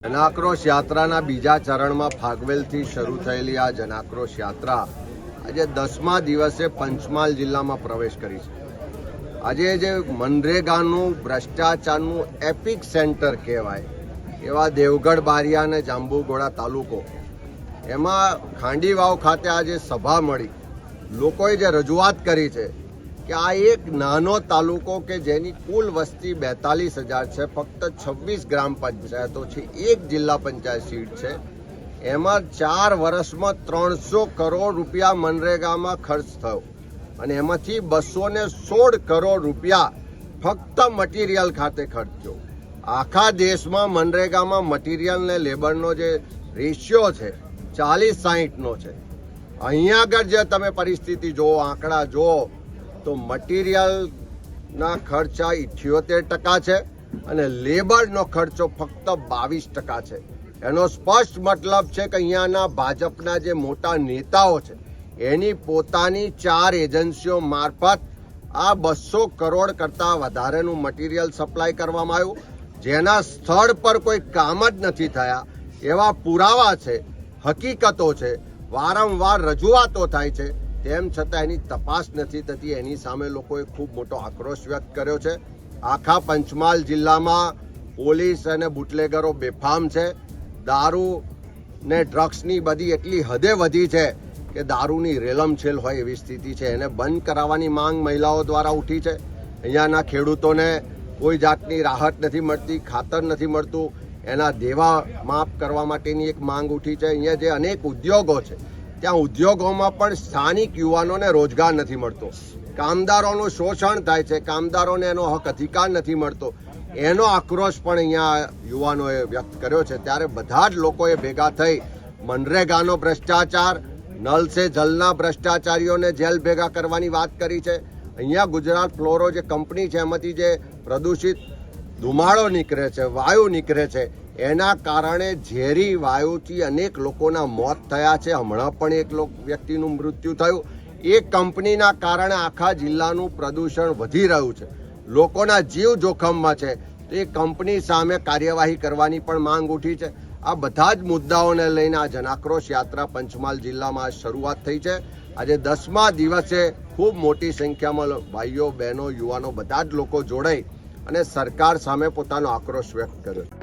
જનાક્રોશ યાત્રાના બીજા ચરણમાં ફાગવેલથી શરૂ થયેલી આ જનાક્રોશ યાત્રા આજે 10મા દિવસે પંચમહાલ જિલ્લામાં પ્રવેશ કરી છે. આજે જે મનરેગાનું ભ્રષ્ટાચારનું એપિક સેન્ટર કહેવાય એવા દેવગઢ બારિયા અને જાંબુઘોડા તાલુકો, એમાં ખાંડીવાવ ખાતે આજે સભા મળી. લોકોએ જે રજૂઆત કરી છે કે આ એક નાનો તાલુકો કે જેની કુલ વસ્તી 42,000 છે, ફક્ત 26 ગ્રામ પંચાયતો છે, એક જિલ્લા પંચાયત સીટ છે, એમાં 4 વર્ષમાં 300 કરોડ રૂપિયા મનરેગામાં ખર્ચ થયો અને એમાંથી 216 કરોડ રૂપિયા ફક્ત મટીરિયલ ખાતે ખર્ચ્યો. આખા દેશમાં મનરેગામાં મટીરિયલ ને લેબરનો જે રેશિયો છે 40-60નો છે. અહીંયા આગળ જે તમે પરિસ્થિતિ જુઓ, આંકડા જુઓ, તો મટીરિયલના ખર્ચા 78% છે અને લેબરનો ખર્ચો ફક્ત 22% છે. એનો સ્પષ્ટ મતલબ છે કે અહીંયાના ભાજપના જે મોટા નેતાઓ છે એની પોતાની 4 એજન્સીઓ મારફત આ 200 કરોડ કરતાં વધારેનું મટીરિયલ સપ્લાય કરવામાં આવ્યું, જેના સ્થળ પર કોઈ કામ જ નથી થયા એવા પુરાવા છે, હકીકતો છે, વારંવાર રજૂઆતો થાય છે, તેમ છતાં એની તપાસ નથી થતી. એની સામે લોકોએ ખૂબ મોટો આક્રોશ વ્યક્ત કર્યો છે. આખા પંચમહાલ જિલ્લામાં પોલીસ અને બુટલેગરો બેફામ છે. દારૂ ને ડ્રગ્સની બધી એટલી હદે વધી છે કે દારૂની રેલમછેલ હોય એવી સ્થિતિ છે. એને બંધ કરાવવાની માંગ મહિલાઓ દ્વારા ઉઠી છે. અહીંયાના ખેડૂતોને કોઈ જાતની રાહત નથી મળતી, ખાતર નથી મળતું, એના દેવા માફ કરવા માટેની એક માંગ ઉઠી છે. અહીંયા જે અનેક ઉદ્યોગો છે ત્યાં ઉદ્યોગોમાં પણ સ્થાનિક યુવાનોને રોજગાર નથી મળતો, કામદારોનું શોષણ થાય છે, કામદારોને એનો હક અધિકાર નથી મળતો. એનો આક્રોશ પણ અહીંયા યુવાનોએ વ્યક્ત કર્યો છે. ત્યારે બધા જ લોકોએ ભેગા થઈ મનરેગાનો ભ્રષ્ટાચાર, નલ સે જલના ભ્રષ્ટાચારીઓને જેલ ભેગા કરવાની વાત કરી છે. અહીંયા ગુજરાત ફ્લોરો જે કંપની છે એમાંથી જે પ્રદૂષિત ધુમાડો નીકળે છે, વાયુ નીકળે છે, એના કારણે ઝેરી વાયુથી અનેક લોકોના મોત થયા છે. હમણાં પણ એક વ્યક્તિનું મૃત્યુ થયું. એ કંપનીના કારણે આખા જિલ્લાનું પ્રદૂષણ વધી રહ્યું છે, લોકોના જીવ જોખમમાં છે. એ કંપની સામે કાર્યવાહી કરવાની પણ માંગ ઉઠી છે. આ બધા જ મુદ્દાઓને લઈને આ જનાક્રોશ યાત્રા પંચમહાલ જિલ્લામાં શરૂઆત થઈ છે. આજે 10મા દિવસે ખૂબ મોટી સંખ્યામાં ભાઈઓ, બહેનો, યુવાનો બધા જ લોકો જોડાઈ અને સરકાર સામે પોતાનો આક્રોશ વ્યક્ત કર્યો છે.